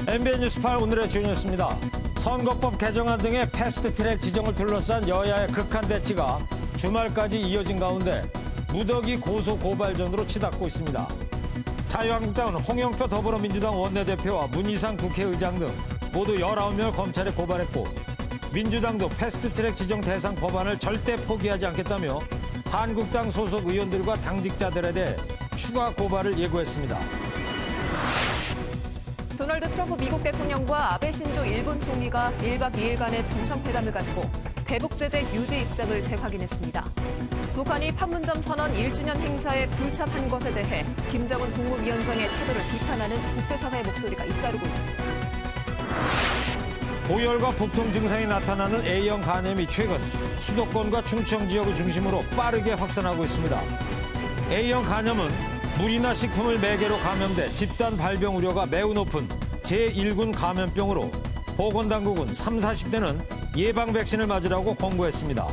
MBN 뉴스 8 오늘의 주인이었습니다. 선거법 개정안 등의 패스트트랙 지정을 둘러싼 여야의 극한 대치가 주말까지 이어진 가운데 무더기 고소 고발전으로 치닫고 있습니다. 자유한국당은 홍영표 더불어민주당 원내대표와 문희상 국회의장 등 모두 19명을 검찰에 고발했고, 민주당도 패스트트랙 지정 대상 법안을 절대 포기하지 않겠다며 한국당 소속 의원들과 당직자들에 대해 추가 고발을 예고했습니다. 도널드 트럼프 미국 대통령과 아베 신조 일본 총리가 1박 2일간의 정상회담을 갖고 대북 제재 유지 입장을 재확인했습니다. 북한이 판문점 선언 1주년 행사에 불참한 것에 대해 김정은 국무위원장의 태도를 비판하는 국제사회의 목소리가 잇따르고 있습니다. 고열과 복통 증상이 나타나는 A형 간염이 최근 수도권과 충청 지역을 중심으로 빠르게 확산하고 있습니다. A형 간염은 물이나 식품을 매개로 감염돼 집단 발병 우려가 매우 높은 제1군 감염병으로 보건당국은 30, 40대는 예방 백신을 맞으라고 권고했습니다.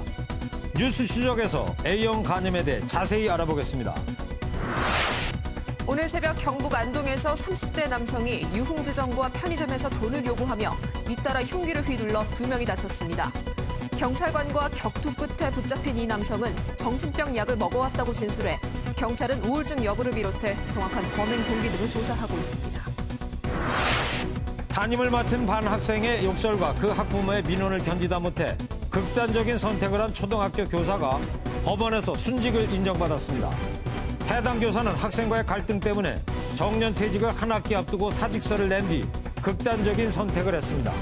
뉴스 추적에서 A형 간염에 대해 자세히 알아보겠습니다. 오늘 새벽 경북 안동에서 30대 남성이 유흥주 정부와 편의점에서 돈을 요구하며 잇따라 흉기를 휘둘러 2명이 다쳤습니다. 경찰관과 격투 끝에 붙잡힌 이 남성은 정신병 약을 먹어왔다고 진술해 경찰은 우울증 여부를 비롯해 정확한 범행 동기 등을 조사하고 있습니다. 담임을 맡은 반 학생의 욕설과 그 학부모의 민원을 견디다 못해 극단적인 선택을 한 초등학교 교사가 법원에서 순직을 인정받았습니다. 해당 교사는 학생과의 갈등 때문에 정년퇴직을 한 학기 앞두고 사직서를 낸 뒤 극단적인 선택을 했습니다.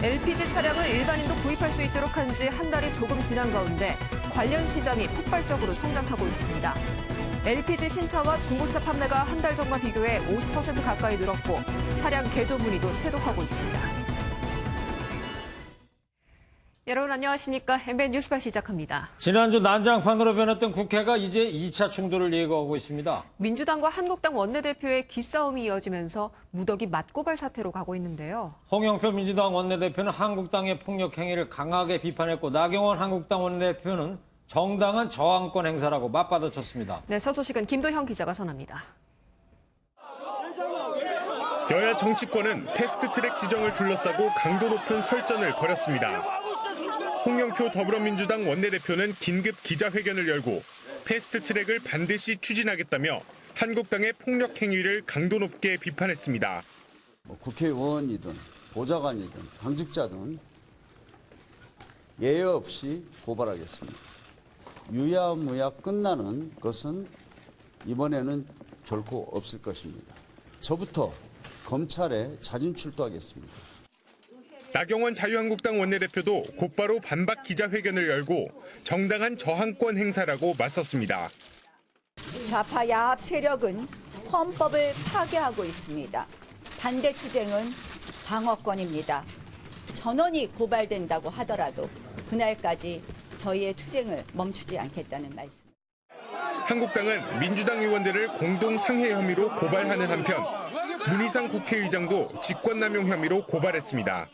LPG 차량을 일반인도 구입할 수 있도록 한 지 한 달이 조금 지난 가운데 관련 시장이 폭발적으로 성장하고 있습니다. LPG 신차와 중고차 판매가 한 달 전과 비교해 50% 가까이 늘었고 차량 개조 문의도 쇄도하고 있습니다. 여러분 안녕하십니까? MBN 뉴스발 시작합니다. 지난주 난장판으로 변했던 국회가 이제 2차 충돌을 예고하고 있습니다. 민주당과 한국당 원내대표의 기싸움이 이어지면서 무더기 맞고발 사태로 가고 있는데요. 홍영표 민주당 원내대표는 한국당의 폭력 행위를 강하게 비판했고, 나경원 한국당 원내대표는 정당한 저항권 행사라고 맞받아쳤습니다. 네, 첫 소식은 김도형 기자가 전합니다. 여야 정치권은 패스트트랙 지정을 둘러싸고 강도 높은 설전을 벌였습니다. 홍영표 더불어민주당 원내대표는 긴급 기자회견을 열고 패스트트랙을 반드시 추진하겠다며 한국당의 폭력 행위를 강도 높게 비판했습니다. 국회의원이든 보좌관이든 당직자든 예외 없이 고발하겠습니다. 유야무야 끝나는 것은 이번에는 결코 없을 것입니다. 저부터 검찰에 자진 출두하겠습니다. 나경원 자유한국당 원내대표도 곧바로 반박 기자회견을 열고 정당한 저항권 행사라고 맞섰습니다. 좌파 야합 세력은 헌법을 파괴하고 있습니다. 반대 투쟁은 방어권입니다. 전원이 고발된다고 하더라도 그날까지 저희의 투쟁을 멈추지 않겠다는 말씀. 한국당은 민주당 의원들을 공동 상해 혐의로 고발하는 한편 문희상 국회의장도 직권남용 혐의로 고발했습니다.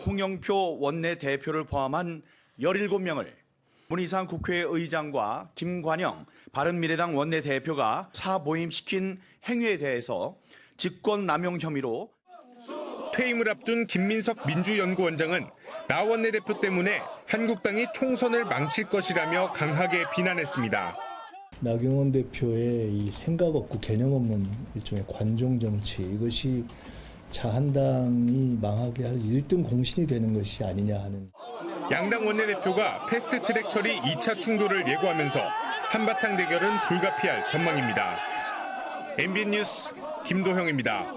홍영표 원내대표를 포함한 17명을 문희상 국회의장과 김관영 바른미래당 원내대표가 사모임시킨 행위에 대해서 직권남용 혐의로. 퇴임을 앞둔 김민석 민주연구원장은 나 원내대표 때문에 한국당이 총선을 망칠 것이라며 강하게 비난했습니다. 나경원 대표의 이 생각 없고 개념 없는 일종의 관종 정치, 이것이 자한당이 망하게 할 1등 공신이 되는 것이 아니냐 하는. 양당 원내대표가 패스트트랙 처리 2차 충돌을 예고하면서 한바탕 대결은 불가피할 전망입니다. MBN 뉴스 김도형입니다.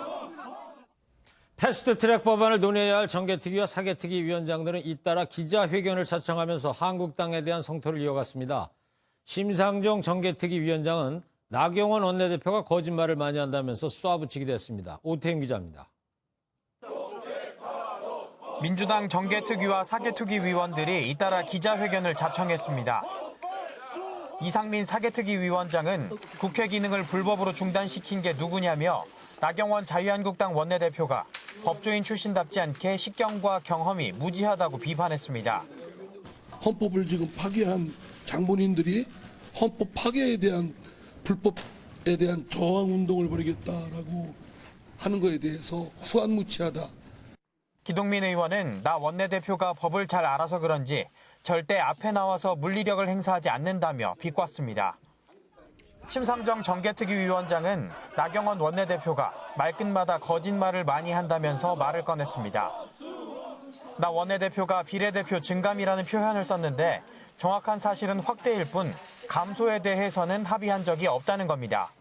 패스트트랙 법안을 논의해야 할 정개특위와 사개특위 위원장들은 잇따라 기자회견을 자청하면서 한국당에 대한 성토를 이어갔습니다. 심상정 정개특위 위원장은 나경원 원내대표가 거짓말을 많이 한다면서 쏘아붙이기도 했습니다. 오태윤 기자입니다. 민주당 정개특위와 사개특위 위원들이 잇따라 기자회견을 자청했습니다. 이상민 사개특위 위원장은 국회 기능을 불법으로 중단시킨 게 누구냐며 나경원 자유한국당 원내대표가 법조인 출신답지 않게 식견과 경험이 무지하다고 비판했습니다. 헌법을 지금 파괴한 장본인들이 헌법 파괴에 대한 불법에 대한 저항 운동을 벌이겠다라고 하는 거에 대해서 후안무치하다. 기동민 의원은 나 원내대표가 법을 잘 알아서 그런지 절대 앞에 나와서 물리력을 행사하지 않는다며 비꼬았습니다. 심상정 정개특위위원장은 나경원 원내대표가 말끝마다 거짓말을 많이 한다면서 말을 꺼냈습니다. 나 원내대표가 비례대표 증감이라는 표현을 썼는데 정확한 사실은 확대일 뿐 감소에 대해서는 합의한 적이 없다는 겁니다.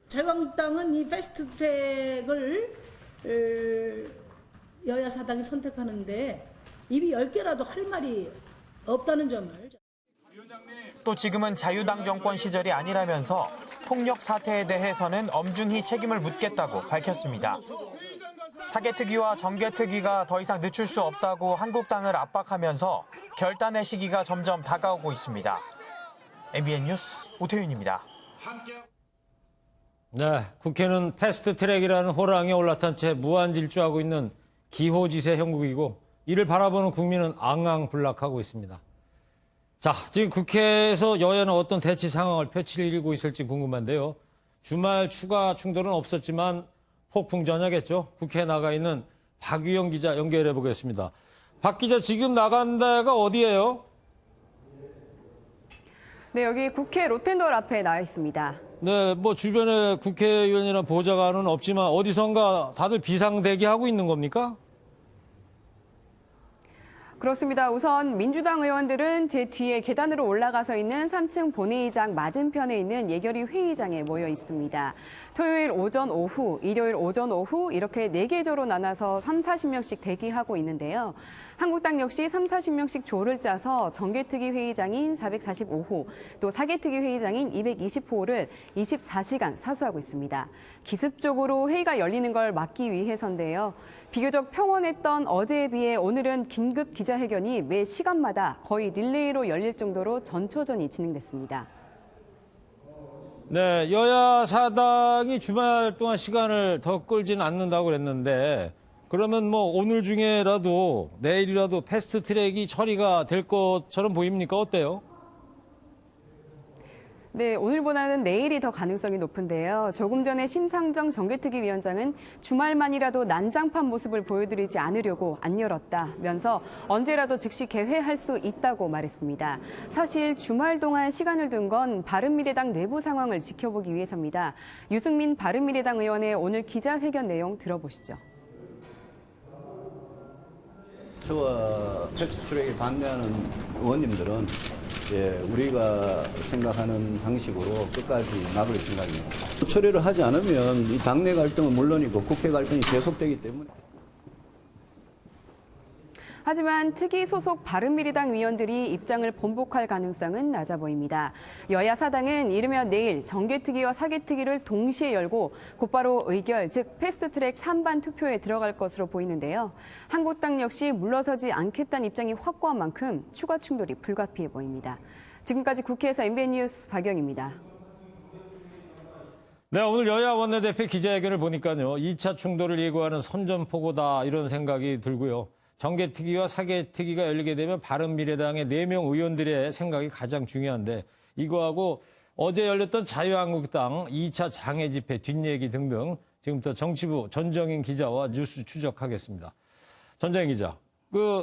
자유한국당은 이 패스트트랙을 여야 사당이 선택하는데 입이 10개라도 할 말이 없다는 점을. 또 지금은 자유당 정권 시절이 아니라면서 폭력 사태에 대해서는 엄중히 책임을 묻겠다고 밝혔습니다. 사개특위와 정개특위가 더 이상 늦출 수 없다고 한국당을 압박하면서 결단의 시기가 점점 다가오고 있습니다. MBN 뉴스 오태윤입니다. 네, 국회는 패스트트랙이라는 호랑이에 올라탄 채 무한질주하고 있는 기호지세 형국이고 이를 바라보는 국민은 앙앙불락하고 있습니다. 자, 지금 국회에서 여야는 어떤 대치 상황을 펼치고 있을지 궁금한데요. 주말 추가 충돌은 없었지만 폭풍 전야겠죠. 국회에 나가 있는 박유영 기자 연결해 보겠습니다. 박 기자, 지금 나간 데가 어디예요? 네, 여기 국회 로텐도어 앞에 나와 있습니다. 네, 뭐 주변에 국회의원이나 보좌관은 없지만 어디선가 다들 비상대기하고 있는 겁니까? 그렇습니다. 우선 민주당 의원들은 제 뒤에 계단으로 올라가서 있는 3층 본회의장 맞은편에 있는 예결위 회의장에 모여 있습니다. 토요일 오전, 오후, 일요일 오전, 오후 이렇게 4계조로 나눠서 30-40명씩 대기하고 있는데요. 한국당 역시 30-40명씩 조를 짜서 정개특위 회의장인 445호, 또 사개특위 회의장인 220호를 24시간 사수하고 있습니다. 기습적으로 회의가 열리는 걸 막기 위해서인데요. 비교적 평온했던 어제에 비해 오늘은 긴급 기자회견이 매 시간마다 거의 릴레이로 열릴 정도로 전초전이 진행됐습니다. 네, 여야 사당이 주말 동안 시간을 더 끌지는 않는다고 그랬는데 그러면 뭐 오늘 중에라도 내일이라도 패스트트랙이 처리가 될 것처럼 보입니까? 어때요? 네, 오늘보다는 내일이 더 가능성이 높은데요. 조금 전에 심상정 정개특위 위원장은 주말만이라도 난장판 모습을 보여드리지 않으려고 안 열었다면서 언제라도 즉시 개회할 수 있다고 말했습니다. 사실 주말 동안 시간을 둔 건 바른미래당 내부 상황을 지켜보기 위해서입니다. 유승민 바른미래당 의원의 오늘 기자회견 내용 들어보시죠. 저와 패스트트랙에 반대하는 의원님들은 우리가 생각하는 방식으로 끝까지 막을 생각입니다. 처리를 하지 않으면 이 당내 갈등은 물론이고 국회 갈등이 계속되기 때문에. 하지만 특위 소속 바른미래당 위원들이 입장을 번복할 가능성은 낮아 보입니다. 여야 사당은 이르면 내일 정개특위와 사개특위를 동시에 열고 곧바로 의결, 즉 패스트트랙 찬반 투표에 들어갈 것으로 보이는데요. 한국당 역시 물러서지 않겠다는 입장이 확고한 만큼 추가 충돌이 불가피해 보입니다. 지금까지 국회에서 MBN 뉴스 박영입니다. 네, 오늘 여야 원내대표 기자회견을 보니까요. 2차 충돌을 예고하는 선전포고다 이런 생각이 들고요. 정개특위와 사개특위가 열리게 되면 바른미래당의 4명 의원들의 생각이 가장 중요한데 이거하고 어제 열렸던 자유한국당 2차 장애 집회 뒷얘기 등등 지금부터 정치부 전정인 기자와 뉴스 추적하겠습니다. 전정인 기자,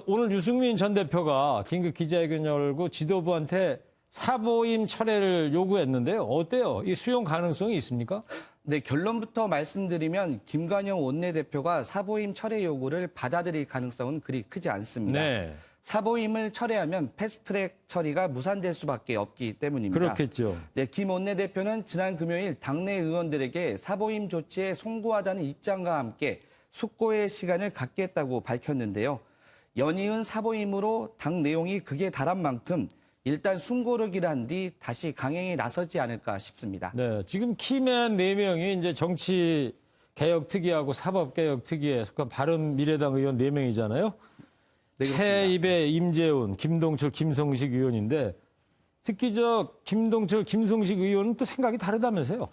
오늘 유승민 전 대표가 긴급 기자회견 열고 지도부한테 사보임 철회를 요구했는데요. 어때요? 이 수용 가능성이 있습니까? 네, 결론부터 말씀드리면 김관영 원내대표가 사보임 철회 요구를 받아들일 가능성은 그리 크지 않습니다. 네. 사보임을 철회하면 패스트트랙 처리가 무산될 수밖에 없기 때문입니다. 그렇겠죠. 네, 김 원내대표는 지난 금요일 당내 의원들에게 사보임 조치에 송구하다는 입장과 함께 숙고의 시간을 갖겠다고 밝혔는데요. 연이은 사보임으로 당 내용이 극에 달한 만큼 일단 숨고르기를 한 뒤 다시 강행에 나서지 않을까 싶습니다. 네, 지금 키맨 4명이 이제 정치개혁특위하고 사법개혁특위에 속한 바른미래당 의원 4명이잖아요. 네, 최입의 임재훈, 김동철, 김성식 의원인데 특히 김동철, 김성식 의원은 또 생각이 다르다면서요?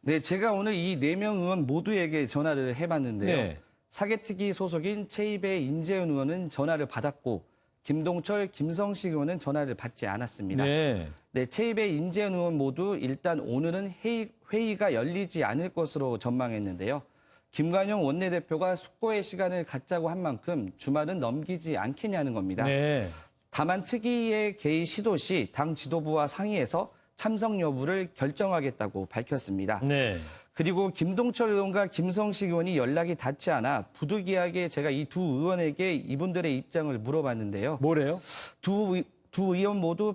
네, 제가 오늘 이 4명 의원 모두에게 전화를 해봤는데요. 네. 사개특위 소속인 최입의 임재훈 의원은 전화를 받았고 김동철, 김성식 의원은 전화를 받지 않았습니다. 네. 네, 최입의 임재훈 의원 모두 일단 오늘은 회의가 열리지 않을 것으로 전망했는데요. 김관영 원내대표가 숙고의 시간을 갖자고 한 만큼 주말은 넘기지 않겠냐는 겁니다. 네. 다만 특위의 개의 시도 시 당 지도부와 상의해서 참석 여부를 결정하겠다고 밝혔습니다. 네. 그리고 김동철 의원과 김성식 의원이 연락이 닿지 않아 부득이하게 제가 이 두 의원에게 이분들의 입장을 물어봤는데요. 뭐래요? 두 의원 모두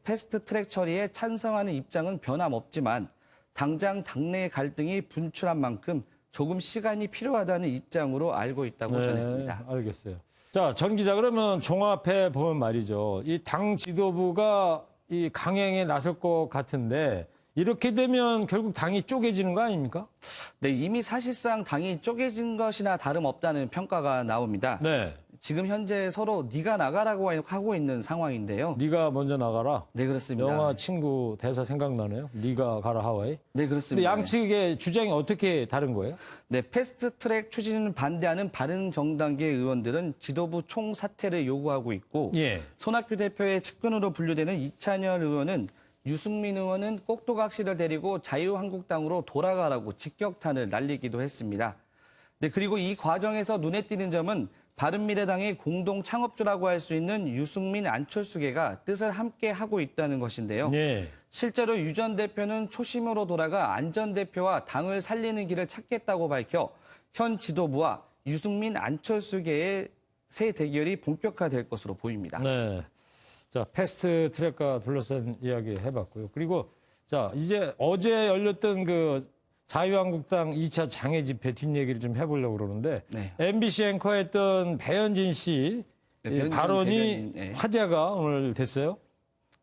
패스트트랙 처리에 찬성하는 입장은 변함없지만 당장 당내 갈등이 분출한 만큼 조금 시간이 필요하다는 입장으로 알고 있다고 전했습니다. 알겠어요. 자, 전 기자, 그러면 종합해 보면 말이죠. 이 당 지도부가 이 강행에 나설 것 같은데 이렇게 되면 결국 당이 쪼개지는 거 아닙니까? 네, 이미 사실상 당이 쪼개진 것이나 다름없다는 평가가 나옵니다. 네. 지금 현재 서로 네가 나가라고 하고 있는 상황인데요. 네가 먼저 나가라. 네, 그렇습니다. 영화 친구 대사 생각나네요. 네가 가라 하와이. 네, 근데 그렇습니다. 양측의 주장이 어떻게 다른 거예요? 네, 패스트트랙 추진을 반대하는 바른정당계 의원들은 지도부 총사퇴를 요구하고 있고 예. 손학규 대표의 측근으로 분류되는 이찬열 의원은 유승민 의원은 꼭두각시를 데리고 자유한국당으로 돌아가라고 직격탄을 날리기도 했습니다. 네, 그리고 이 과정에서 눈에 띄는 점은 바른미래당의 공동 창업주라고 할 수 있는 유승민 안철수계가 뜻을 함께 하고 있다는 것인데요. 예. 실제로 유 전 대표는 초심으로 돌아가 안 전 대표와 당을 살리는 길을 찾겠다고 밝혀 현 지도부와 유승민 안철수계의 새 대결이 본격화될 것으로 보입니다. 네. 자, 패스트 트랙과 둘러싼 이야기 해봤고요. 그리고 자, 이제 어제 열렸던 그 자유한국당 2차 장애 집회 뒷얘기를 좀 해보려고 그러는데 네. MBC 앵커했던 배현진 씨 네, 배현진 발언이 대변인, 네. 화제가 오늘 됐어요.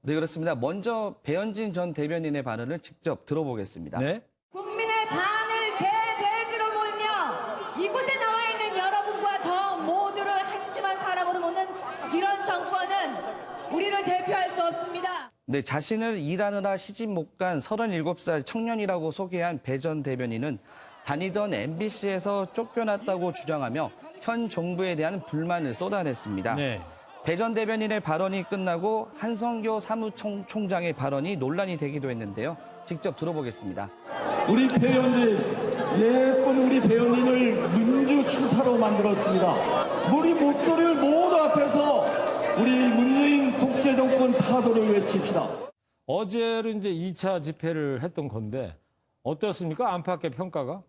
네, 그렇습니다. 먼저 배현진 전 대변인의 발언을 직접 들어보겠습니다. 네. 국민의 반을 개돼지로 몰며 이곳에 나와 있는 여러분과 저 모두를 한심한 사람으로 보는 이런 정권은 우리를 대표할 수 없습니다. 네, 자신을 일하느라 시집 못 간 37살 청년이라고 소개한 배 전 대변인은 다니던 MBC에서 쫓겨났다고 주장하며 현 정부에 대한 불만을 쏟아냈습니다. 네. 배 전 대변인의 발언이 끝나고 한성교 사무총장의 발언이 논란이 되기도 했는데요. 직접 들어보겠습니다. 우리 배현진, 예쁜 우리 배현진을 민주추사로 만들었습니다. 우리 목소리를 모두 앞에서 우리 문재인 독재 정권 타도를 외칩시다. 어제는 이제 2차 집회를 했던 건데 어떻습니까? 안팎의 평가가?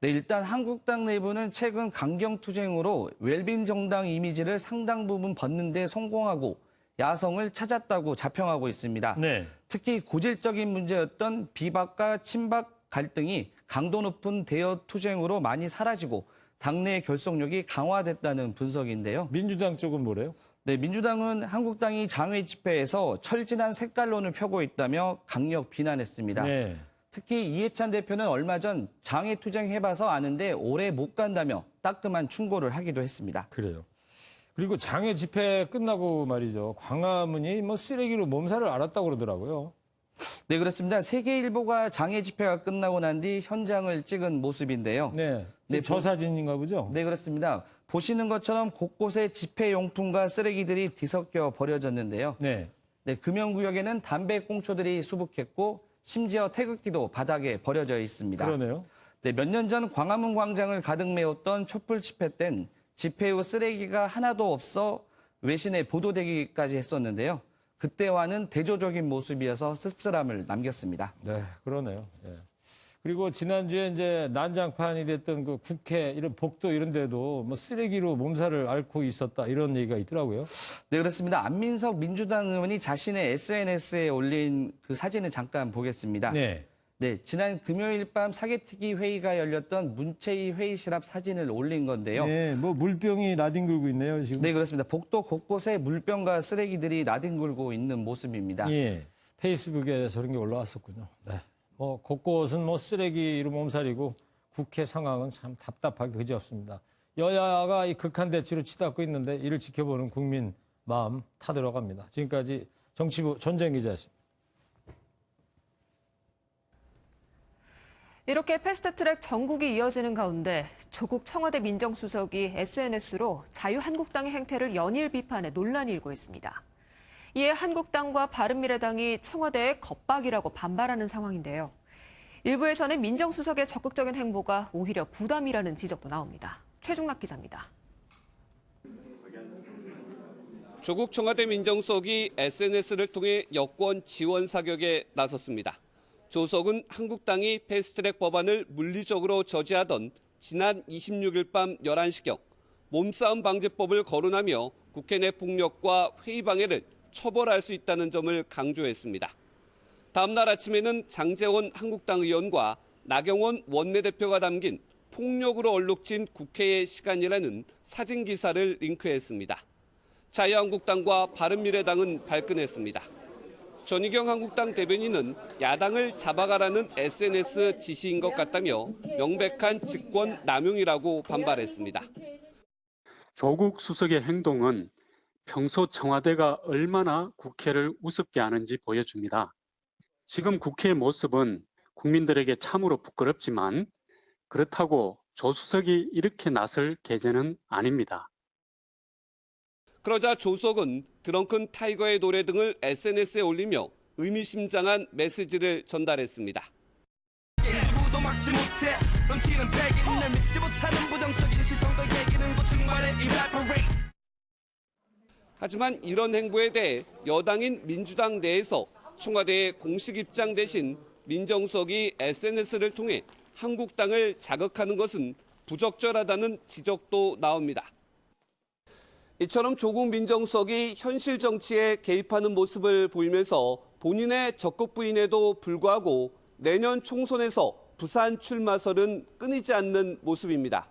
네, 일단 한국당 내부는 최근 강경투쟁으로 웰빙 정당 이미지를 상당 부분 벗는 데 성공하고 야성을 찾았다고 자평하고 있습니다. 네. 특히 고질적인 문제였던 비박과 친박 갈등이 강도 높은 대여 투쟁으로 많이 사라지고 당내 결속력이 강화됐다는 분석인데요. 민주당 쪽은 뭐래요? 네, 민주당은 한국당이 장외 집회에서 철진한 색깔론을 펴고 있다며 강력 비난했습니다. 네. 특히 이해찬 대표는 얼마 전 장외 투쟁 해봐서 아는데 오래 못 간다며 따끔한 충고를 하기도 했습니다. 그래요. 그리고 장애 집회 끝나고 말이죠. 광화문이 뭐 쓰레기로 몸살을 앓았다고 그러더라고요. 네, 그렇습니다. 세계일보가 장애 집회가 끝나고 난 뒤 현장을 찍은 모습인데요. 네. 저 사진인가 보죠? 네, 그렇습니다. 보시는 것처럼 곳곳에 집회용품과 쓰레기들이 뒤섞여 버려졌는데요. 네. 네, 금연구역에는 담배 꽁초들이 수북했고 심지어 태극기도 바닥에 버려져 있습니다. 그러네요. 네, 몇 년 전 광화문 광장을 가득 메웠던 촛불 집회 땐 집회 후 쓰레기가 하나도 없어 외신에 보도되기까지 했었는데요. 그때와는 대조적인 모습이어서 씁쓸함을 남겼습니다. 네, 그러네요. 네. 그리고 지난주에 이제 난장판이 됐던 그 국회 이런 복도 이런 데도 뭐 쓰레기로 몸살을 앓고 있었다 이런 얘기가 있더라고요. 네, 그렇습니다. 안민석 민주당 의원이 자신의 SNS에 올린 그 사진을 잠깐 보겠습니다. 네. 네, 지난 금요일 밤 사개특위 회의가 열렸던 문체위 회의실 앞 사진을 올린 건데요. 네, 뭐 물병이 나뒹굴고 있네요, 지금. 네, 그렇습니다. 복도 곳곳에 물병과 쓰레기들이 나뒹굴고 있는 모습입니다. 예. 페이스북에 저런 게 올라왔었군요. 네. 뭐 곳곳은 뭐 쓰레기로 몸살이고 국회 상황은 참 답답하게 그지없습니다. 여야가 이 극한 대치로 치닫고 있는데 이를 지켜보는 국민 마음 타들어갑니다. 지금까지 정치부 전재현 기자였습니다. 이렇게 패스트트랙 전국이 이어지는 가운데 조국 청와대 민정수석이 SNS로 자유한국당의 행태를 연일 비판해 논란이 일고 있습니다. 이에 한국당과 바른미래당이 청와대의 겁박이라고 반발하는 상황인데요. 일부에서는 민정수석의 적극적인 행보가 오히려 부담이라는 지적도 나옵니다. 최중락 기자입니다. 조국 청와대 민정수석이 SNS를 통해 여권 지원 사격에 나섰습니다. 조석은 한국당이 패스트트랙 법안을 물리적으로 저지하던 지난 26일 밤 11시경 몸싸움 방지법을 거론하며 국회 내 폭력과 회의 방해를 처벌할 수 있다는 점을 강조했습니다. 다음 날 아침에는 장제원 한국당 의원과 나경원 원내대표가 담긴 폭력으로 얼룩진 국회의 시간이라는 사진 기사를 링크했습니다. 자유한국당과 바른미래당은 발끈했습니다. 전희경 한국당 대변인은 야당을 잡아가라는 SNS 지시인 것 같다며 명백한 직권 남용이라고 반발했습니다. 조국 수석의 행동은 평소 청와대가 얼마나 국회를 우습게 하는지 보여줍니다. 지금 국회의 모습은 국민들에게 참으로 부끄럽지만 그렇다고 조 수석이 이렇게 나설 계제는 아닙니다. 그러자 조석은 드렁큰 타이거의 노래 등을 SNS에 올리며 의미심장한 메시지를 전달했습니다. 하지만 이런 행보에 대해 여당인 민주당 내에서 청와대의 공식 입장 대신 민정수석이 SNS를 통해 한국당을 자극하는 것은 부적절하다는 지적도 나옵니다. 이처럼 조국 민정수석이 현실 정치에 개입하는 모습을 보이면서 본인의 적극 부인에도 불구하고 내년 총선에서 부산 출마설은 끊이지 않는 모습입니다.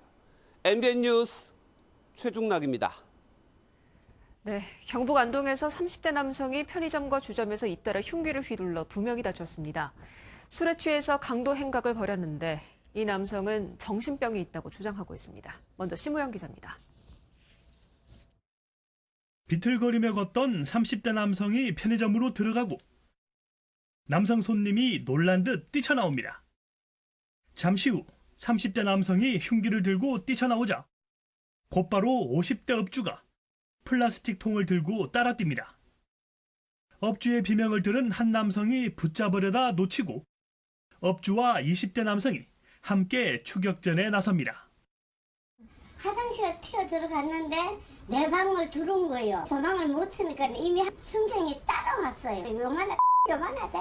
MBN 뉴스 최중락입니다. 네, 경북 안동에서 30대 남성이 편의점과 주점에서 잇따라 흉기를 휘둘러 2명이 다쳤습니다. 술에 취해서 강도 행각을 벌였는데 이 남성은 정신병이 있다고 주장하고 있습니다. 먼저 심우영 기자입니다. 비틀거리며 걷던 30대 남성이 편의점으로 들어가고 남성 손님이 놀란 듯 뛰쳐나옵니다. 잠시 후 30대 남성이 흉기를 들고 뛰쳐나오자 곧바로 50대 업주가 플라스틱 통을 들고 따라뜁니다. 업주의 비명을 들은 한 남성이 붙잡으려다 놓치고 업주와 20대 남성이 함께 추격전에 나섭니다. 화장실에 튀어 들어갔는데 내 방을 들어온 거예요. 도망을 못 치니까 이미 순경이 따라왔어요. 요만하대.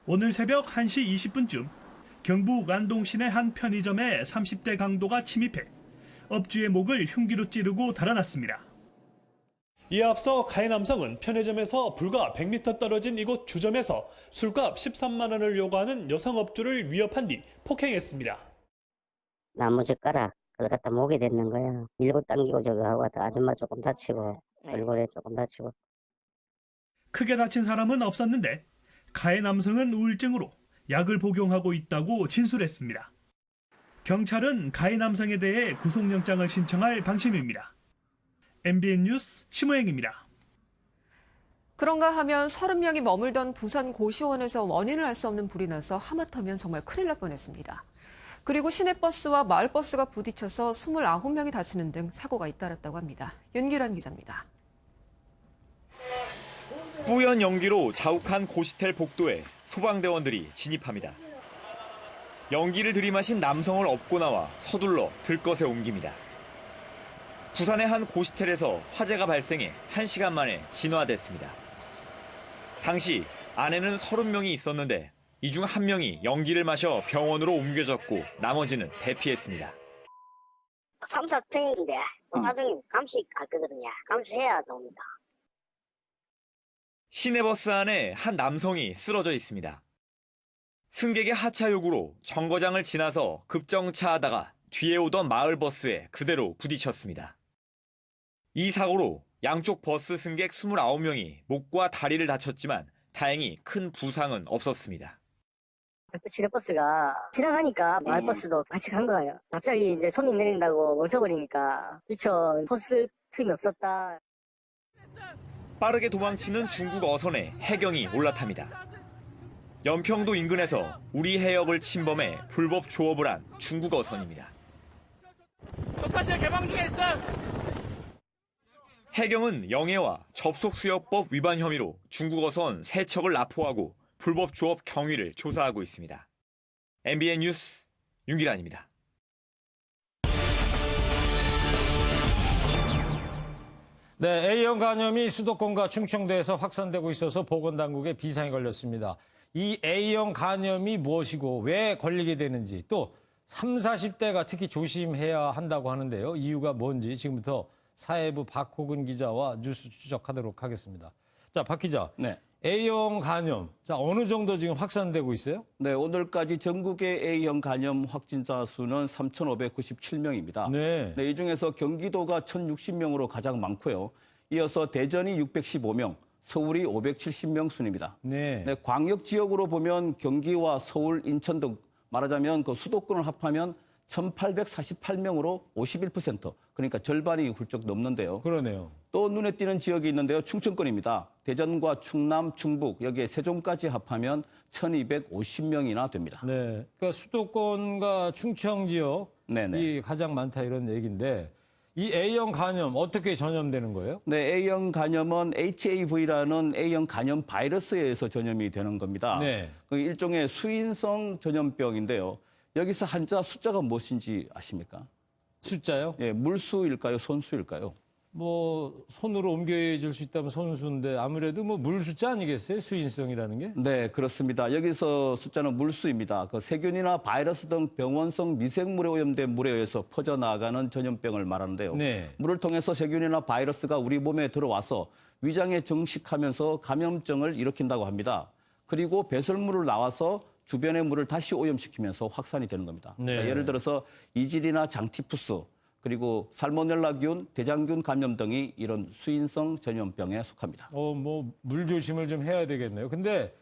오늘 새벽 1시 20분쯤 경북 안동 시내 한 편의점에 30대 강도가 침입해 업주의 목을 흉기로 찌르고 달아났습니다. 이에 앞서 가해 남성은 편의점에서 불과 100m 떨어진 이곳 주점에서 술값 13만 원을 요구하는 여성 업주를 위협한 뒤 폭행했습니다. 나무젓가락 그걸 갖다 목에 댔는 거야. 밀고 당기고 저거 하고 아줌마 조금 다치고 얼굴에 조금 다치고. 크게 다친 사람은 없었는데 가해 남성은 우울증으로 약을 복용하고 있다고 진술했습니다. 경찰은 가해 남성에 대해 구속영장을 신청할 방침입니다. MBN 뉴스 심우영입니다. 그런가 하면 30명이 머물던 부산 고시원에서 원인을 알 수 없는 불이 나서 하마터면 정말 큰일 날 뻔했습니다. 그리고 시내버스와 마을버스가 부딪혀서 29명이 다치는 등 사고가 잇따랐다고 합니다. 윤기란 기자입니다. 뿌연 연기로 자욱한 고시텔 복도에 소방대원들이 진입합니다. 연기를 들이마신 남성을 업고 나와 서둘러 들것에 옮깁니다. 부산의 한 고시텔에서 화재가 발생해 1시간 만에 진화됐습니다. 당시 안에는 30명이 있었는데 이 중 1명이 연기를 마셔 병원으로 옮겨졌고 나머지는 대피했습니다. 3, 4층인데 나중에 감시할 거거든요. 감시해야 됩니다. 시내버스 안에 한 남성이 쓰러져 있습니다. 승객의 하차 요구로 정거장을 지나서 급정차하다가 뒤에 오던 마을버스에 그대로 부딪혔습니다. 이 사고로 양쪽 버스 승객 29명이 목과 다리를 다쳤지만 다행히 큰 부상은 없었습니다. 시내버스가 지나가니까 마을버스도 같이 간 거예요. 갑자기 이제 손님 내린다고 멈춰버리니까 미처 섰을 틈이 없었다. 빠르게 도망치는 중국 어선에 해경이 올라탑니다. 연평도 인근에서 우리 해역을 침범해 불법 조업을 한 중국 어선입니다. 사실 개방 중에 있어. 해경은 영해와 접속수역법 위반 혐의로 중국 어선 3척을 납포하고 불법 조업 경위를 조사하고 있습니다. MBN 뉴스 윤기란입니다. 네, A형 간염이 수도권과 충청도에서 확산되고 있어서 보건당국에 비상이 걸렸습니다. 이 A형 간염이 무엇이고 왜 걸리게 되는지 또 30, 40대가 특히 조심해야 한다고 하는데요. 이유가 뭔지 지금부터 사회부 박호근 기자와 뉴스 추적하도록 하겠습니다. 자, 박 기자. 네. A형 간염, 자, 어느 정도 지금 확산되고 있어요? 네, 오늘까지 전국의 A형 간염 확진자 수는 3,597명입니다. 네. 이 중에서 경기도가 1,060명으로 가장 많고요. 이어서 대전이 615명, 서울이 570명 순입니다. 네. 네, 광역 지역으로 보면 경기와 서울, 인천 등 말하자면 그 수도권을 합하면 1,848명으로 51%, 그러니까 절반이 훌쩍 넘는데요. 그러네요. 또 눈에 띄는 지역이 있는데요. 충청권입니다. 대전과 충남, 충북, 여기에 세종까지 합하면 1,250명이나 됩니다. 네. 그러니까 수도권과 충청 지역이 네네. 가장 많다 이런 얘기인데 이 A형 간염 어떻게 전염되는 거예요? 네, A형 간염은 HAV라는 A형 간염 바이러스에 의해서 전염이 되는 겁니다. 네. 그 일종의 수인성 전염병인데요. 여기서 한자 숫자가 무엇인지 아십니까? 숫자요? 예, 물수일까요? 손수일까요? 뭐 손으로 옮겨줄 수 있다면 손수인데 아무래도 뭐 물 숫자 아니겠어요? 수인성이라는 게? 네, 그렇습니다. 여기서 숫자는 물수입니다. 그 세균이나 바이러스 등 병원성 미생물에 오염된 물에 의해서 퍼져나가는 전염병을 말하는데요. 네. 물을 통해서 세균이나 바이러스가 우리 몸에 들어와서 위장에 정식하면서 감염증을 일으킨다고 합니다. 그리고 배설물을 나와서 주변의 물을 다시 오염시키면서 확산이 되는 겁니다. 네. 그러니까 예를 들어서 이질이나 장티푸스, 그리고 살모넬라균, 대장균 감염 등이 이런 수인성 전염병에 속합니다. 뭐 물 조심을 좀 해야 되겠네요. 근데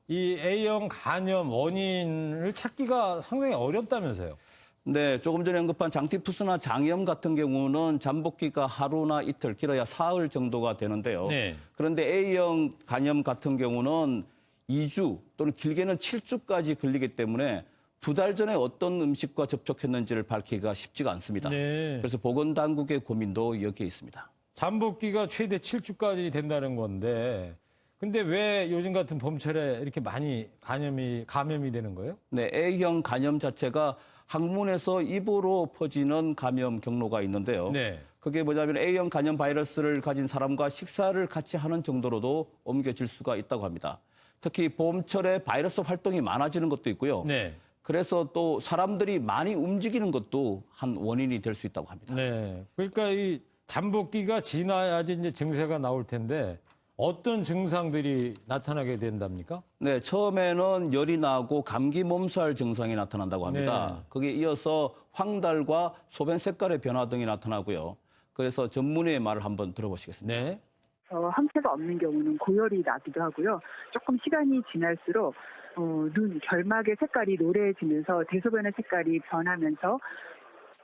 이 A형 간염 원인을 찾기가 상당히 어렵다면서요? 네, 조금 전에 언급한 장티푸스나 장염 같은 경우는 잠복기가 하루나 이틀, 길어야 사흘 정도가 되는데요. 네. 그런데 A형 간염 같은 경우는 2주 또는 길게는 7주까지 걸리기 때문에 2달 전에 어떤 음식과 접촉했는지를 밝히기가 쉽지가 않습니다. 네. 그래서 보건당국의 고민도 여기에 있습니다. 잠복기가 최대 7주까지 된다는 건데 근데 왜 요즘 같은 봄철에 이렇게 많이 감염이 되는 거예요? 네, A형 간염 자체가 항문에서 입으로 퍼지는 감염 경로가 있는데요. 네. 그게 뭐냐면 A형 간염 바이러스를 가진 사람과 식사를 같이 하는 정도로도 옮겨질 수가 있다고 합니다. 특히 봄철에 바이러스 활동이 많아지는 것도 있고요. 네. 그래서 또 사람들이 많이 움직이는 것도 한 원인이 될 수 있다고 합니다. 네. 그러니까 이 잠복기가 지나야지 이제 증세가 나올 텐데 어떤 증상들이 나타나게 된답니까? 네, 처음에는 열이 나고 감기 몸살 증상이 나타난다고 합니다. 네. 거기에 이어서 황달과 소변 색깔의 변화 등이 나타나고요. 그래서 전문의의 말을 한번 들어보시겠습니다. 네. 항체가 없는 경우는 고열이 나기도 하고요. 조금 시간이 지날수록 눈, 결막의 색깔이 노래지면서 대소변의 색깔이 변하면서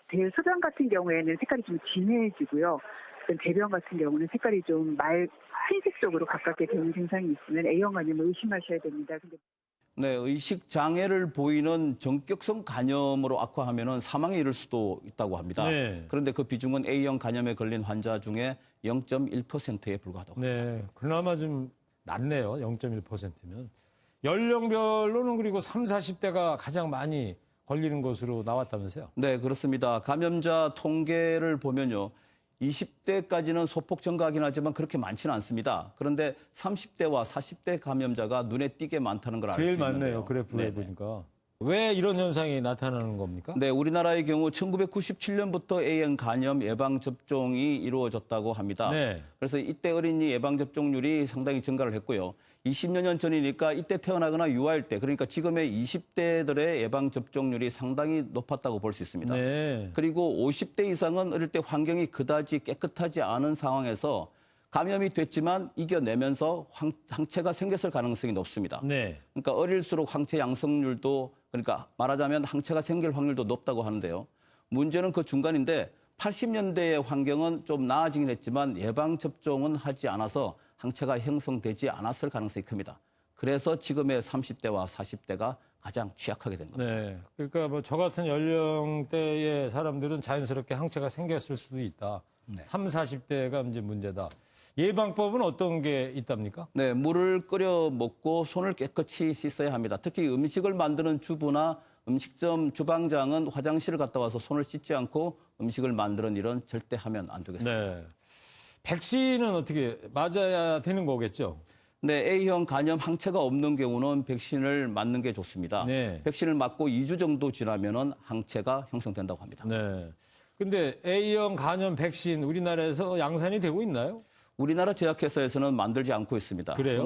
대소변 같은 경우에는 색깔이 좀 진해지고요. 대변 같은 경우는 색깔이 좀 흰색 쪽으로 가깝게 되는 증상이 있으면 A형 간염을 의심하셔야 됩니다. 네, 의식 장애를 보이는 전격성 간염으로 악화하면 사망에 이를 수도 있다고 합니다. 네. 그런데 그 비중은 A형 간염에 걸린 환자 중에 0.1%에 불과하다고 합니다. 네. 그나마 좀 낮네요. 0.1%면. 연령별로는 그리고 30, 40대가 가장 많이 걸리는 것으로 나왔다면서요? 네, 그렇습니다. 감염자 통계를 보면요. 20대까지는 소폭 증가하긴 하지만 그렇게 많지는 않습니다. 그런데 30대와 40대 감염자가 눈에 띄게 많다는 걸 알 수 제일 있는데요. 많네요. 그래프에 보니까. 왜 이런 현상이 나타나는 겁니까? 네, 우리나라의 경우 1997년부터 A형 간염 예방접종이 이루어졌다고 합니다. 네. 그래서 이때 어린이 예방접종률이 상당히 증가를 했고요. 20여 년 전이니까 이때 태어나거나 유아일 때, 그러니까 지금의 20대들의 예방접종률이 상당히 높았다고 볼 수 있습니다. 네. 그리고 50대 이상은 어릴 때 환경이 그다지 깨끗하지 않은 상황에서 감염이 됐지만 이겨내면서 항체가 생겼을 가능성이 높습니다. 네. 그러니까 어릴수록 항체 양성률도, 그러니까 말하자면 항체가 생길 확률도 높다고 하는데요. 문제는 그 중간인데 80년대의 환경은 좀 나아지긴 했지만 예방접종은 하지 않아서 항체가 형성되지 않았을 가능성이 큽니다. 그래서 지금의 30대와 40대가 가장 취약하게 된 겁니다. 네. 그러니까 뭐 저 같은 연령대의 사람들은 자연스럽게 항체가 생겼을 수도 있다. 네. 30, 40대가 이제 문제다. 예방법은 어떤 게 있답니까? 네, 물을 끓여 먹고 손을 깨끗이 씻어야 합니다. 특히 음식을 만드는 주부나 음식점 주방장은 화장실을 갔다 와서 손을 씻지 않고 음식을 만드는 일은 절대 하면 안 되겠습니다. 네. 백신은 어떻게 맞아야 되는 거겠죠? 네, A형 간염 항체가 없는 경우는 백신을 맞는 게 좋습니다. 네. 백신을 맞고 2주 정도 지나면은 항체가 형성된다고 합니다. 네. 근데 A형 간염 백신 우리나라에서 양산이 되고 있나요? 우리나라 제약회사에서는 만들지 않고 있습니다. 그래요?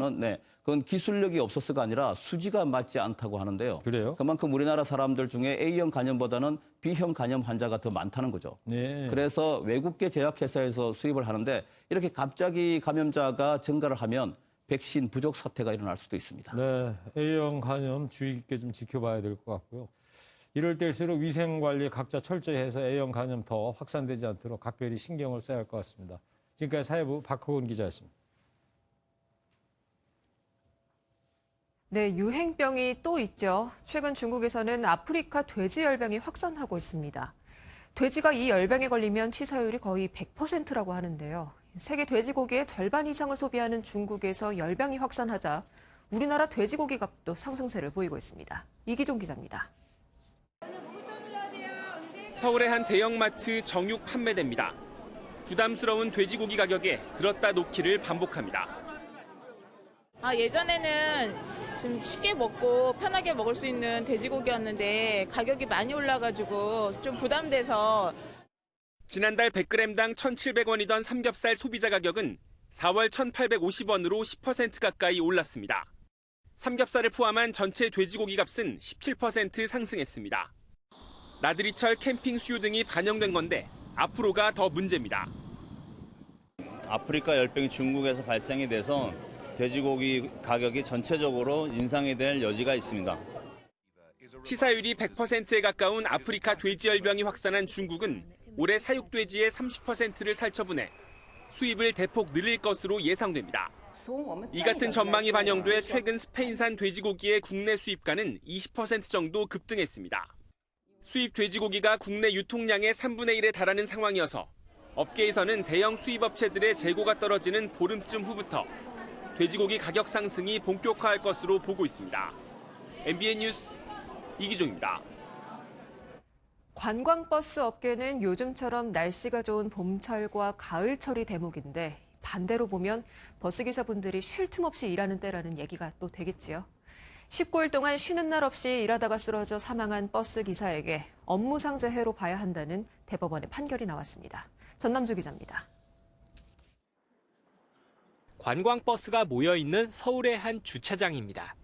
그건 기술력이 없어서가 아니라 수지가 맞지 않다고 하는데요. 그래요? 그만큼 우리나라 사람들 중에 A형 간염보다는 B형 간염 환자가 더 많다는 거죠. 네. 그래서 외국계 제약회사에서 수입을 하는데 이렇게 갑자기 감염자가 증가를 하면 백신 부족 사태가 일어날 수도 있습니다. 네, A형 간염 주의 깊게 좀 지켜봐야 될 것 같고요. 이럴 때일수록 위생 관리 각자 철저히 해서 A형 간염 더 확산되지 않도록 각별히 신경을 써야 할 것 같습니다. 지금까지 사회부 박호건 기자였습니다. 네, 유행병이 또 있죠. 최근 중국에서는 아프리카 돼지열병이 확산하고 있습니다. 돼지가 이 열병에 걸리면 치사율이 거의 100%라고 하는데요. 세계 돼지고기의 절반 이상을 소비하는 중국에서 열병이 확산하자 우리나라 돼지고기 값도 상승세를 보이고 있습니다. 이기종 기자입니다. 서울의 한 대형마트 정육 판매대입니다. 부담스러운 돼지고기 가격에 들었다 놓기를 반복합니다. 예전에는 좀 쉽게 먹고 편하게 먹을 수 있는 돼지고기였는데 가격이 많이 올라가지고 좀 부담돼서. 지난달 100g당 1,700원이던 삼겹살 소비자 가격은 4월 1,850원으로 10% 가까이 올랐습니다. 삼겹살을 포함한 전체 돼지고기 값은 17% 상승했습니다. 나들이철 캠핑 수요 등이 반영된 건데 앞으로가 더 문제입니다. 아프리카 열병이 중국에서 발생이 돼서 돼지고기 가격이 전체적으로 인상이 될 여지가 있습니다. 치사율이 100%에 가까운 아프리카 돼지열병이 확산한 중국은 올해 사육돼지의 30%를 살처분해 수입을 대폭 늘릴 것으로 예상됩니다. 이 같은 전망이 반영돼 최근 스페인산 돼지고기의 국내 수입가는 20% 정도 급등했습니다. 수입 돼지고기가 국내 유통량의 3분의 1에 달하는 상황이어서 업계에서는 대형 수입업체들의 재고가 떨어지는 보름쯤 후부터 돼지고기 가격 상승이 본격화할 것으로 보고 있습니다. MBN 뉴스 이기종입니다. 관광버스 업계는 요즘처럼 날씨가 좋은 봄철과 가을철이 대목인데 반대로 보면 버스기사분들이 쉴 틈 없이 일하는 때라는 얘기가 또 되겠지요. 19일 동안 쉬는 날 없이 일하다가 쓰러져 사망한 버스기사에게 업무상재해로 봐야 한다는 대법원의 판결이 나왔습니다. 전남주 기자입니다. 관광버스가 모여있는 서울의 한 주차장입니다.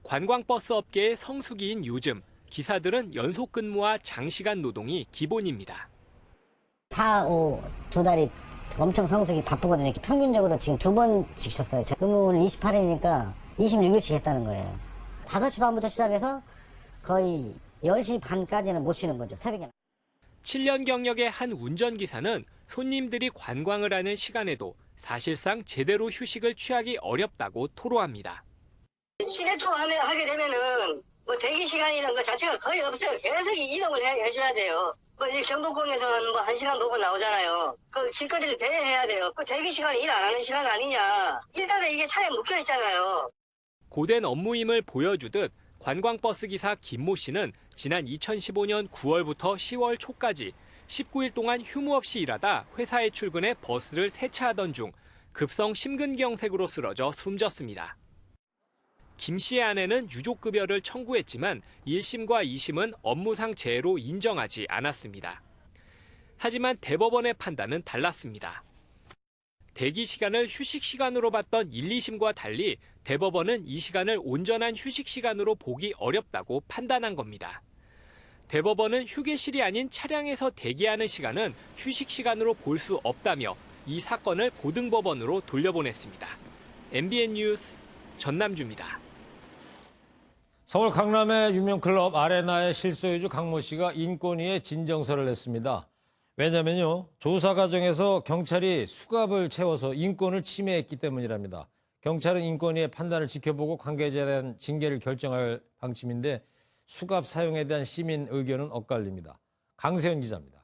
관광버스 업계의 성수기인 요즘, 기사들은 연속 근무와 장시간 노동이 기본입니다. 4, 5, 2달이 엄청 성수기 바쁘거든요. 평균적으로 지금 2번씩 쉬었어요. 근무를 28일이니까 26일씩 했다는 거예요. 5시 반부터 시작해서 거의 10시 반까지는 못 쉬는 거죠, 새벽에. 7년 경력의 한 운전기사는 손님들이 관광을 하는 시간에도 사실상 제대로 휴식을 취하기 어렵다고 토로합니다. 시내 투어 하게 되면은 뭐 대기 시간이라는 것 자체가 거의 없어요. 계속 이동을 해줘야 돼요. 이 경복궁에서는 뭐 1시간 보고 나오잖아요. 그 길거리를 배회해야 돼요. 그 대기 시간 일 안 하는 시간 아니냐. 일단은 이게 차에 묶여 있잖아요. 고된 업무임을 보여주듯 관광버스 기사 김모 씨는 지난 2015년 9월부터 10월 초까지 19일 동안 휴무 없이 일하다 회사에 출근해 버스를 세차하던 중 급성 심근경색으로 쓰러져 숨졌습니다. 김 씨의 아내는 유족급여를 청구했지만 1심과 2심은 업무상 재해로 인정하지 않았습니다. 하지만 대법원의 판단은 달랐습니다. 대기 시간을 휴식 시간으로 봤던 1, 2심과 달리 대법원은 이 시간을 온전한 휴식 시간으로 보기 어렵다고 판단한 겁니다. 대법원은 휴게실이 아닌 차량에서 대기하는 시간은 휴식 시간으로 볼 수 없다며 이 사건을 고등법원으로 돌려보냈습니다. MBN 뉴스 전남주입니다. 서울 강남의 유명 클럽 아레나의 실소유주 강모 씨가 인권위에 진정서를 냈습니다. 왜냐면요, 조사 과정에서 경찰이 수갑을 채워서 인권을 침해했기 때문이랍니다. 경찰은 인권위의 판단을 지켜보고 관계자에 대한 징계를 결정할 방침인데 수갑 사용에 대한 시민 의견은 엇갈립니다. 강세현 기자입니다.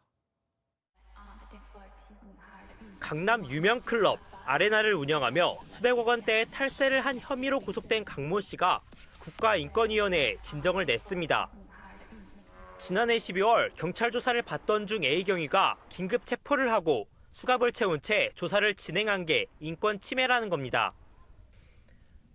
강남 유명 클럽 아레나를 운영하며 수백억 원대의 탈세를 한 혐의로 구속된 강모 씨가 국가인권위원회에 진정을 냈습니다. 지난해 12월 경찰 조사를 받던 중 A경위가 긴급 체포를 하고 수갑을 채운 채 조사를 진행한 게 인권 침해라는 겁니다.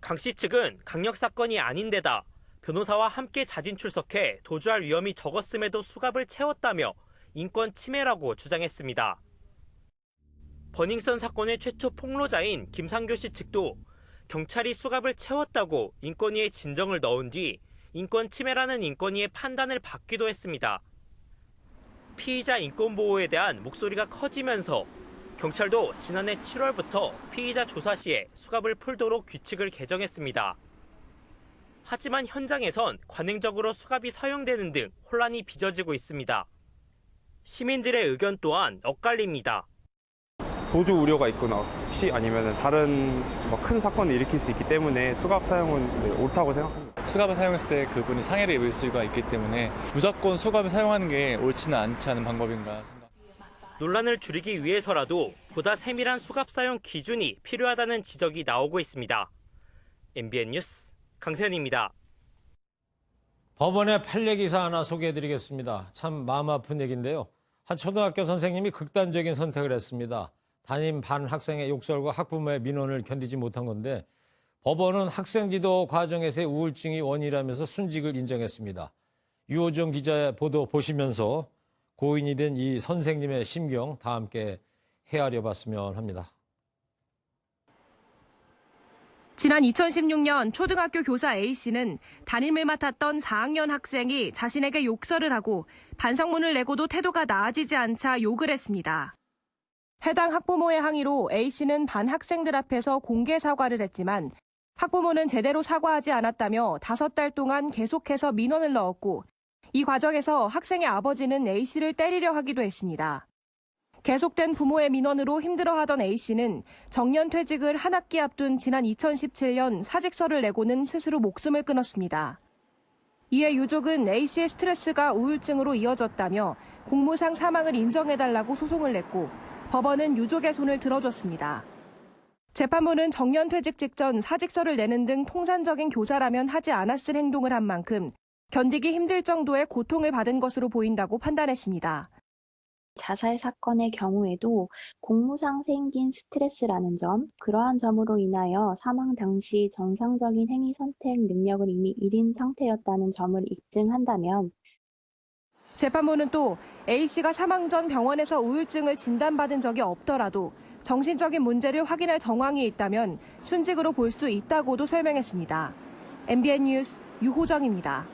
강 씨 측은 강력 사건이 아닌데다 변호사와 함께 자진 출석해 도주할 위험이 적었음에도 수갑을 채웠다며 인권 침해라고 주장했습니다. 버닝썬 사건의 최초 폭로자인 김상교 씨 측도 경찰이 수갑을 채웠다고 인권위에 진정을 넣은 뒤 인권 침해라는 인권위의 판단을 받기도 했습니다. 피의자 인권 보호에 대한 목소리가 커지면서 경찰도 지난해 7월부터 피의자 조사 시에 수갑을 풀도록 규칙을 개정했습니다. 하지만 현장에선 관행적으로 수갑이 사용되는 등 혼란이 빚어지고 있습니다. 시민들의 의견 또한 엇갈립니다. 도주 우려가 있거나 혹시 아니면 다른 큰 사건을 일으킬 수 있기 때문에 수갑 사용은 옳다고 생각합니다. 수갑을 사용했을 때 그분이 상해를 입을 수가 있기 때문에 무조건 수갑을 사용하는 게 옳지는 않지 않은 방법인가 생각합니다. 논란을 줄이기 위해서라도 보다 세밀한 수갑 사용 기준이 필요하다는 지적이 나오고 있습니다. MBN 뉴스 강세현입니다. 법원의 판례 기사 하나 소개해드리겠습니다. 참 마음 아픈 얘기인데요. 한 초등학교 선생님이 극단적인 선택을 했습니다. 담임 반 학생의 욕설과 학부모의 민원을 견디지 못한 건데 법원은 학생 지도 과정에서의 우울증이 원인이라면서 순직을 인정했습니다. 유호정 기자의 보도 보시면서 고인이 된 이 선생님의 심경 다 함께 헤아려 봤으면 합니다. 지난 2016년 초등학교 교사 A씨는 담임을 맡았던 4학년 학생이 자신에게 욕설을 하고 반성문을 내고도 태도가 나아지지 않자 욕을 했습니다. 해당 학부모의 항의로 A씨는 반 학생들 앞에서 공개 사과를 했지만 학부모는 제대로 사과하지 않았다며 5달 동안 계속해서 민원을 넣었고 이 과정에서 학생의 아버지는 A씨를 때리려 하기도 했습니다. 계속된 부모의 민원으로 힘들어하던 A씨는 정년퇴직을 한 학기 앞둔 지난 2017년 사직서를 내고는 스스로 목숨을 끊었습니다. 이에 유족은 A씨의 스트레스가 우울증으로 이어졌다며 공무상 사망을 인정해달라고 소송을 냈고 법원은 유족의 손을 들어줬습니다. 재판부는 정년퇴직 직전 사직서를 내는 등 통산적인 교사라면 하지 않았을 행동을 한 만큼 견디기 힘들 정도의 고통을 받은 것으로 보인다고 판단했습니다. 자살 사건의 경우에도 공무상 생긴 스트레스라는 점, 그러한 점으로 인하여 사망 당시 정상적인 행위 선택 능력을 이미 잃은 상태였다는 점을 입증한다면 재판부는 또 A씨가 사망 전 병원에서 우울증을 진단받은 적이 없더라도 정신적인 문제를 확인할 정황이 있다면 순직으로 볼 수 있다고도 설명했습니다. MBN 뉴스 유호정입니다.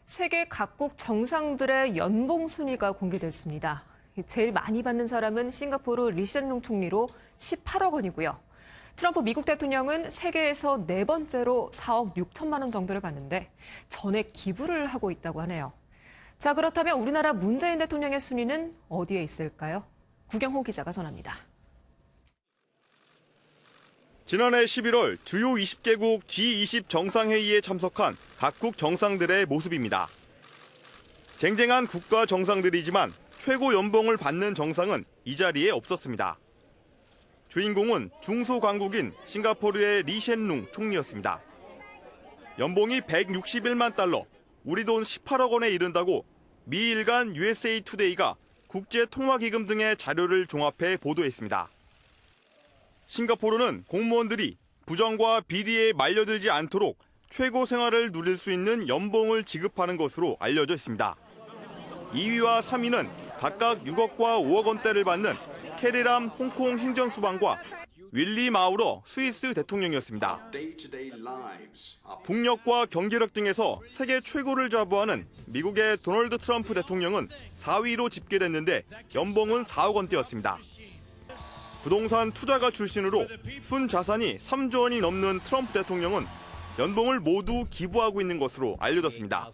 세계 각국 정상들의 연봉 순위가 공개됐습니다. 제일 많이 받는 사람은 싱가포르 리센룽 총리로 18억 원이고요. 트럼프 미국 대통령은 세계에서 4번째로 4억 6천만 원 정도를 받는데 전액 기부를 하고 있다고 하네요. 자, 그렇다면 우리나라 문재인 대통령의 순위는 어디에 있을까요? 구경호 기자가 전합니다. 지난해 11월 주요 20개국 G20 정상회의에 참석한 각국 정상들의 모습입니다. 쟁쟁한 국가 정상들이지만 최고 연봉을 받는 정상은 이 자리에 없었습니다. 주인공은 중소강국인 싱가포르의 리센룽 총리였습니다. 연봉이 161만 달러, 우리 돈 18억 원에 이른다고 미 일간 USA 투데이가 국제통화기금 등의 자료를 종합해 보도했습니다. 싱가포르는 공무원들이 부정과 비리에 말려들지 않도록 최고 생활을 누릴 수 있는 연봉을 지급하는 것으로 알려져 있습니다. 2위와 3위는 각각 6억과 5억 원대를 받는 캐리람 홍콩 행정수반과 윌리 마우러 스위스 대통령이었습니다. 국력과 경제력 등에서 세계 최고를 자부하는 미국의 도널드 트럼프 대통령은 4위로 집계됐는데 연봉은 4억 원대였습니다. 부동산 투자가 출신으로 순자산이 3조 원이 넘는 트럼프 대통령은 연봉을 모두 기부하고 있는 것으로 알려졌습니다.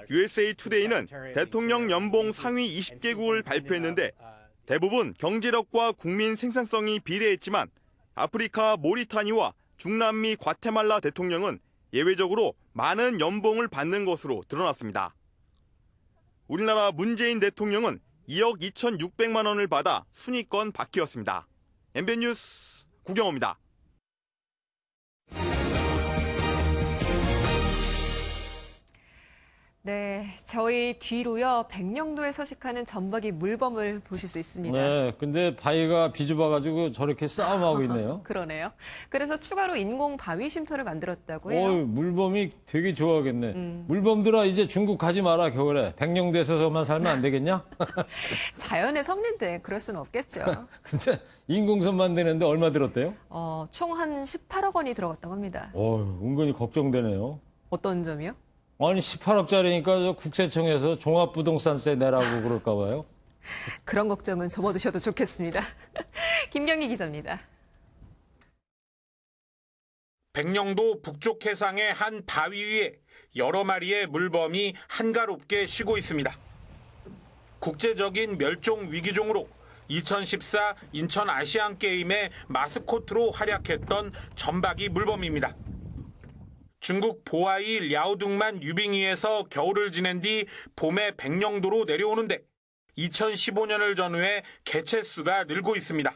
USA 투데이는 대통령 연봉 상위 20개국을 발표했는데 대부분 경제력과 국민 생산성이 비례했지만 아프리카 모리타니와 중남미 과테말라 대통령은 예외적으로 많은 연봉을 받는 것으로 드러났습니다. 우리나라 문재인 대통령은 2억 2,600만 원을 받아 순위권 밖이었습니다. MBN 뉴스 구경호입니다. 네, 저희 뒤로요, 백령도에 서식하는 전박이 물범을 보실 수 있습니다. 네, 근데 바위가 비좁아가지고 저렇게 싸움하고 있네요. 그러네요. 그래서 추가로 인공 바위 쉼터를 만들었다고 해요. 물범이 되게 좋아하겠네. 물범들아, 이제 중국 가지 마라, 겨울에. 백령도에서만 살면 안 되겠냐? 자연의 섭리인데 그럴 수는 없겠죠. 근데 인공섬 만드는데 얼마 들었대요? 총 한 18억 원이 들어갔다고 합니다. 은근히 걱정되네요. 어떤 점이요? 아니 18억짜리니까 저 국세청에서 종합부동산세 내라고 그럴까 봐요. 그런 걱정은 접어두셔도 좋겠습니다. 김경희 기자입니다. 백령도 북쪽 해상의 한 바위 위에 여러 마리의 물범이 한가롭게 쉬고 있습니다. 국제적인 멸종 위기종으로 2014 인천 아시안게임의 마스코트로 활약했던 전박이 물범입니다. 중국 보아이 랴오둥만 유빙이에서 겨울을 지낸 뒤 봄에 백령도로 내려오는데 2015년을 전후해 개체수가 늘고 있습니다.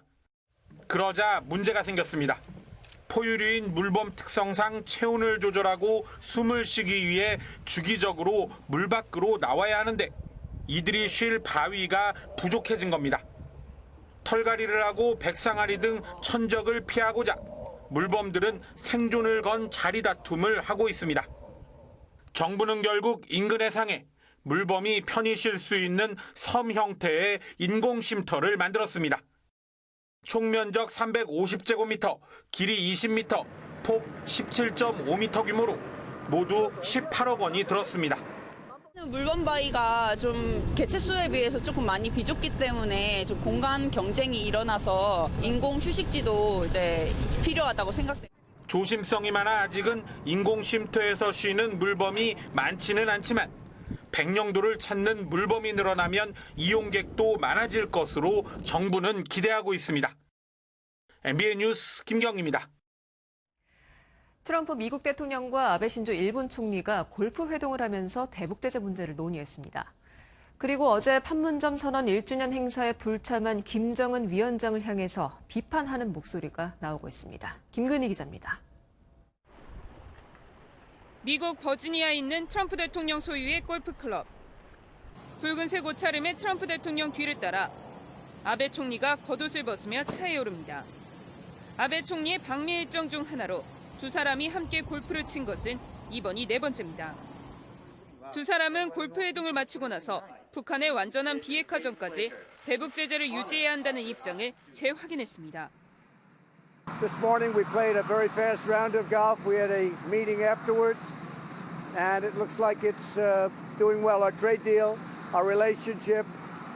그러자 문제가 생겼습니다. 포유류인 물범 특성상 체온을 조절하고 숨을 쉬기 위해 주기적으로 물 밖으로 나와야 하는데 이들이 쉴 바위가 부족해진 겁니다. 털갈이를 하고 백상아리 등 천적을 피하고자 물범들은 생존을 건 자리 다툼을 하고 있습니다. 정부는 결국 인근 해상에 물범이 편히 쉴 수 있는 섬 형태의 인공 쉼터를 만들었습니다. 총 면적 350제곱미터, 길이 20m, 폭 17.5m 규모로 모두 18억 원이 들었습니다. 물범 바위가 좀 개체수에 비해서 조금 많이 비좁기 때문에 좀 공간 경쟁이 일어나서 인공 휴식지도 이제 필요하다고 생각돼요. 조심성이 많아 아직은 인공 쉼터에서 쉬는 물범이 많지는 않지만 백령도를 찾는 물범이 늘어나면 이용객도 많아질 것으로 정부는 기대하고 있습니다. MBN 뉴스 김경희입니다. 트럼프 미국 대통령과 아베 신조 일본 총리가 골프 회동을 하면서 대북 제재 문제를 논의했습니다. 그리고 어제 판문점 선언 1주년 행사에 불참한 김정은 위원장을 향해서 비판하는 목소리가 나오고 있습니다. 김근희 기자입니다. 미국 버지니아에 있는 트럼프 대통령 소유의 골프클럽. 붉은색 옷차림의 트럼프 대통령 뒤를 따라 아베 총리가 겉옷을 벗으며 차에 오릅니다. 아베 총리의 방미 일정 중 하나로 두 사람이 함께 골프를 친 것은 이번이 네 번째입니다. 두 사람은 골프 회동을 마치고 나서 북한의 완전한 비핵화 전까지 대북 제재를 유지해야 한다는 입장을 재확인했습니다. This morning we played a very fast round of golf. We had a meeting afterwards, and it looks like it's doing well. Our trade deal, our relationship,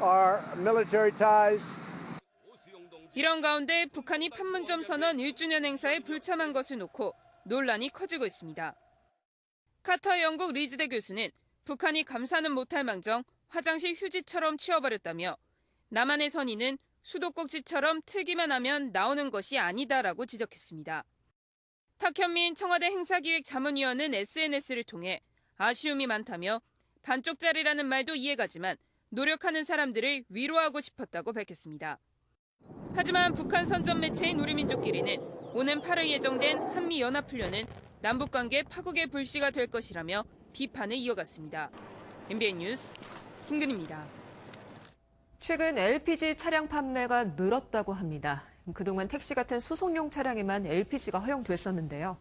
our military ties. 이런 가운데 북한이 판문점 선언 1주년 행사에 불참한 것을 놓고 논란이 커지고 있습니다. 카터 영국 리즈대 교수는 북한이 감사는 못할 망정 화장실 휴지처럼 치워버렸다며 남한의 선의는 수도꼭지처럼 틀기만 하면 나오는 것이 아니다라고 지적했습니다. 탁현민 청와대 행사기획자문위원은 SNS를 통해 아쉬움이 많다며 반쪽짜리라는 말도 이해가지만 노력하는 사람들을 위로하고 싶었다고 밝혔습니다. 하지만 북한 선전 매체인 우리민족끼리는 오는 8월 예정된 한미연합훈련은 남북관계 파국의 불씨가 될 것이라며 비판을 이어갔습니다. MBN 뉴스 김근희입니다. 최근 LPG 차량 판매가 늘었다고 합니다. 그동안 택시 같은 수송용 차량에만 LPG가 허용됐었는데요.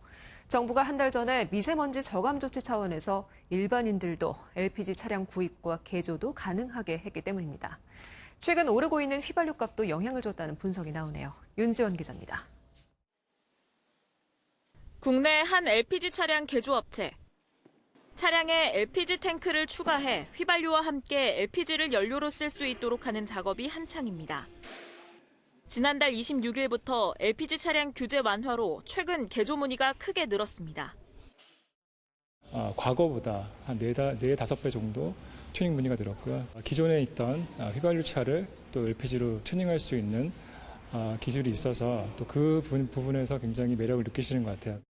정부가 한 달 전에 미세먼지 저감 조치 차원에서 일반인들도 LPG 차량 구입과 개조도 가능하게 했기 때문입니다. 최근 오르고 있는 휘발유 값도 영향을 줬다는 분석이 나오네요. 윤지원 기자입니다. 국내 한 LPG 차량 개조업체. 차량에 LPG 탱크를 추가해 휘발유와 함께 LPG를 연료로 쓸 수 있도록 하는 작업이 한창입니다. 지난달 26일부터 LPG 차량 규제 완화로 최근 개조 문의가 크게 늘었습니다. 과거보다 한 4-5배 정도 튜닝 문의가 늘었고요. 기존에 있던 휘발유 차를 또 LPG로 튜닝할 수 있는 기술이 있어서 또 그 부분에서 굉장히 매력을 느끼시는 것 같아요.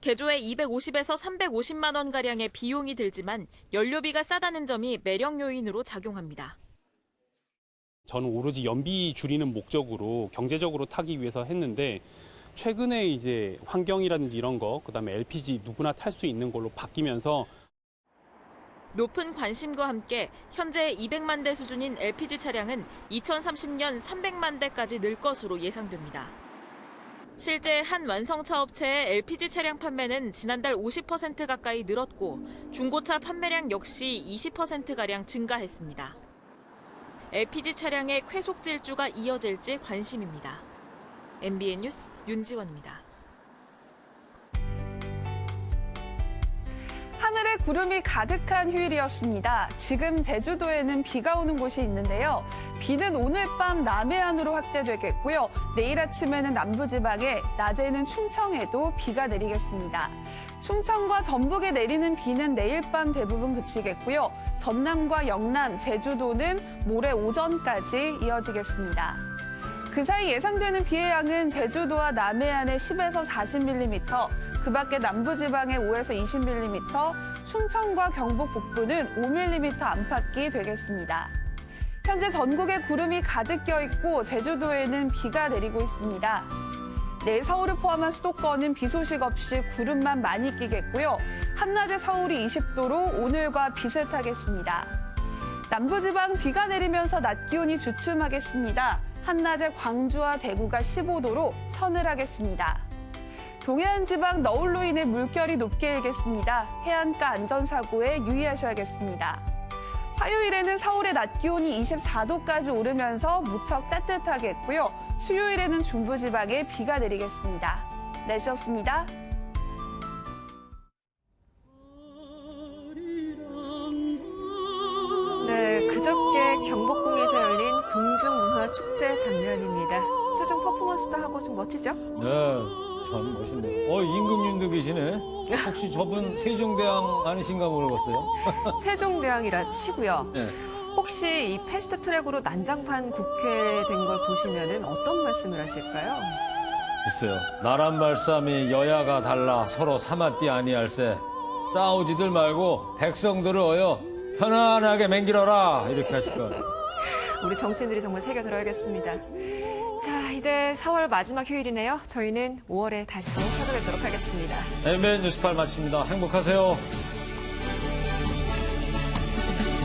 개조에 250에서 350만 원가량의 비용이 들지만 연료비가 싸다는 점이 매력 요인으로 작용합니다. 저는 오로지 연비 줄이는 목적으로 경제적으로 타기 위해서 했는데 최근에 이제 환경이라든지 이런 거, 그다음에 LPG 누구나 탈 수 있는 걸로 바뀌면서 높은 관심과 함께 현재 200만 대 수준인 LPG 차량은 2030년 300만 대까지 늘 것으로 예상됩니다. 실제 한 완성차 업체의 LPG 차량 판매는 지난달 50% 가까이 늘었고 중고차 판매량 역시 20%가량 증가했습니다. LPG 차량의 쾌속 질주가 이어질지 관심입니다. MBN 뉴스 윤지원입니다. 하늘에 구름이 가득한 휴일이었습니다. 지금 제주도에는 비가 오는 곳이 있는데요. 비는 오늘 밤 남해안으로 확대되겠고요. 내일 아침에는 남부지방에, 낮에는 충청에도 비가 내리겠습니다. 충청과 전북에 내리는 비는 내일 밤 대부분 그치겠고요. 전남과 영남, 제주도는 모레 오전까지 이어지겠습니다. 그 사이 예상되는 비의 양은 제주도와 남해안에 10에서 40mm, 그 밖에 남부지방에 5에서 20mm, 충청과 경북 북부는 5mm 안팎이 되겠습니다. 현재 전국에 구름이 가득 껴있고 제주도에는 비가 내리고 있습니다. 내일 서울을 포함한 수도권은 비 소식 없이 구름만 많이 끼겠고요. 한낮에 서울이 20도로 오늘과 비슷하겠습니다. 남부지방 비가 내리면서 낮 기온이 주춤하겠습니다. 한낮에 광주와 대구가 15도로 서늘하겠습니다. 동해안 지방 너울로 인해 물결이 높게 일겠습니다. 해안가 안전사고에 유의하셔야겠습니다. 화요일에는 서울의 낮 기온이 24도까지 오르면서 무척 따뜻하겠고요. 수요일에는 중부지방에 비가 내리겠습니다. 날씨였습니다. 네, 그저께 경복궁에서 열린 궁중문화축제 장면입니다. 수중 퍼포먼스도 하고 좀 멋지죠? 네, 참 멋있네요. 임금님도 계시네. 혹시 저분 세종대왕 아니신가 모르겠어요? 세종대왕이라 치고요. 네. 혹시 이 패스트트랙으로 난장판 국회 된 걸 보시면은 어떤 말씀을 하실까요? 글쎄요. 나란 말씀이 여야가 달라 서로 삼았디 아니할세. 싸우지들 말고 백성들을 어여 편안하게 맹길어라. 이렇게 하실 거예요. 우리 정치인들이 정말 새겨들어야겠습니다. 자, 이제 4월 마지막 휴일이네요. 저희는 5월에 다시 또 찾아뵙도록 하겠습니다. MBN 뉴스팔 마칩니다. 행복하세요.